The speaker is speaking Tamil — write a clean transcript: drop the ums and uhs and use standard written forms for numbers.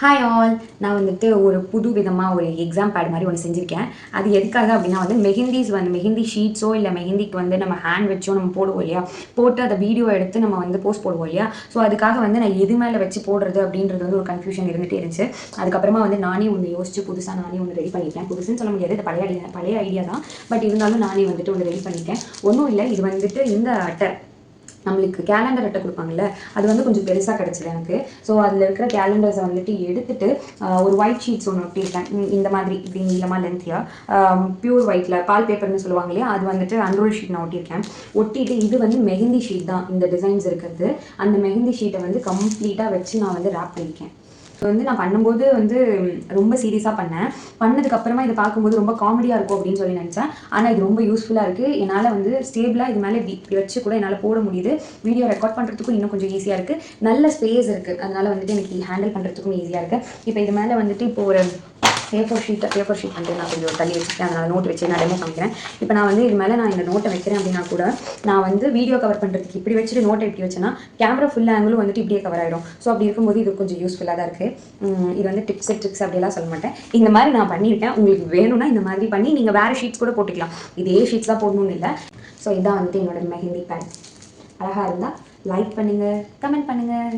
Hi all. நான் வந்துட்டு ஒரு புது விதமாக ஒரு எக்ஸாம் பேட் மாதிரி ஒன்று செஞ்சுருக்கேன். அது எதுக்காக அப்படின்னா வந்து மெஹந்தி ஷீட்ஸோ இல்லை மெஹந்திக்கு வந்து நம்ம ஹேண்ட் வச்சோ நம்ம போடுவோம் இல்லையா, போட்டு அதை வீடியோ எடுத்து நம்ம வந்து போஸ்ட் போடுவோம் இல்லையா. ஸோ அதுக்காக வந்து நான் எது மேலே வச்சு போடுறது அப்படின்றது வந்து ஒரு கன்ஃபியூஷன் இருந்துகிட்டே இருந்துச்சு. அதுக்கப்புறமா வந்து நானே ஒன்று யோசிச்சு புதுசாக நானே ஒன்று ரெடி பண்ணியிருக்கேன். புதுசுன்னு சொல்ல முடியாது, இது பழைய ஐடியா தான். பட் இருந்தாலும் நானே வந்துட்டு ஒன்று ரெடி பண்ணியிருக்கேன். ஒன்றும் இல்லை, இது வந்துட்டு இந்த அட்டை நம்மளுக்கு கேலண்டர் அட்டை கொடுப்பாங்கல்ல, அது வந்து கொஞ்சம் பெருசாக கிடச்சிது எனக்கு. ஸோ அதில் இருக்கிற கேலண்டர்ஸை வந்துட்டு எடுத்துட்டு ஒரு ஒயிட் ஷீட்ஸ் ஒன்று ஒட்டியிருக்கேன். இந்த மாதிரி இப்படி நீளமாக லென்த்தியாக பியூர் ஒயிட்டில் பால் பேப்பர்னு சொல்லுவாங்க இல்லையா, அது வந்துட்டு அன்ரோல் ஷீட் நான் ஒட்டியிருக்கேன். ஒட்டிட்டு இது வந்து மெஹந்தி ஷீட் தான், இந்த டிசைன்ஸ் இருக்கிறது. அந்த மெஹந்தி ஷீட்டை வந்து கம்ப்ளீட்டாக வச்சு நான் வந்து ரேப் பண்ணியிருக்கேன். வந்து நான் பண்ணும்போது வந்து ரொம்ப சீரியஸாக பண்ணதுக்கப்புறமா இதை பார்க்கும்போது ரொம்ப காமெடியாக இருக்கும் அப்படின்னு சொல்லி நினச்சேன். ஆனால் இது ரொம்ப யூஸ்ஃபுல்லாக இருக்குது. என்னால் வந்து ஸ்டேபிளாக இது மேலே இப்படி வச்சு கூட என்னால் போட முடியுது. வீடியோ ரெக்கார்ட் பண்ணுறதுக்கும் இன்னும் கொஞ்சம் ஈஸியாக இருக்குது. நல்ல ஸ்பேஸ் இருக்குது, அதனால் வந்துட்டு எனக்கு ஹேண்டில் பண்ணுறதுக்கும் ஈஸியாக இருக்குது. இப்போ இது மேலே வந்துட்டு இப்போ ஒரு பேப்பர் ஷீட் வந்து நான் கொஞ்சம் தள்ளி வச்சுருக்கேன். அதனால் நோட் வச்சு நான் டெமோ காமிக்கிறேன். இப்போ நான் வந்து இது மேலே நான் இந்த நோட்டை வைக்கிறேன் அப்படின்னா கூட நான் வந்து வீடியோ கவர் பண்ணுறதுக்கு இப்படி வச்சுட்டு நோட்டை இப்படி வச்சேன்னா கேமரா ஃபுல் ஆங்கிளும் வந்துட்டு இப்படியே கவர் ஆகிடும். ஸோ அப்படி இருக்கும்போது இது கொஞ்சம் யூஸ்ஃபுல்லாக தான் இருக்குது. இது வந்து ட்ரிக்ஸ் அப்படியெல்லாம் சொல்ல மாட்டேன். இந்த மாதிரி நான் பண்ணியிருக்கேன். உங்களுக்கு வேணும்னா இந்த மாதிரி பண்ணி நீங்கள் வேறு ஷீட்ஸ் கூட போட்டுக்கலாம். இதே ஷீட்ஸ் தான் போடணும்னு இல்லை. ஸோ இதான் வந்துட்டு என்னோட மெஹந்தி பேட். அழகாக இருந்தால் லைக் பண்ணுங்கள், கமெண்ட் பண்ணுங்கள்.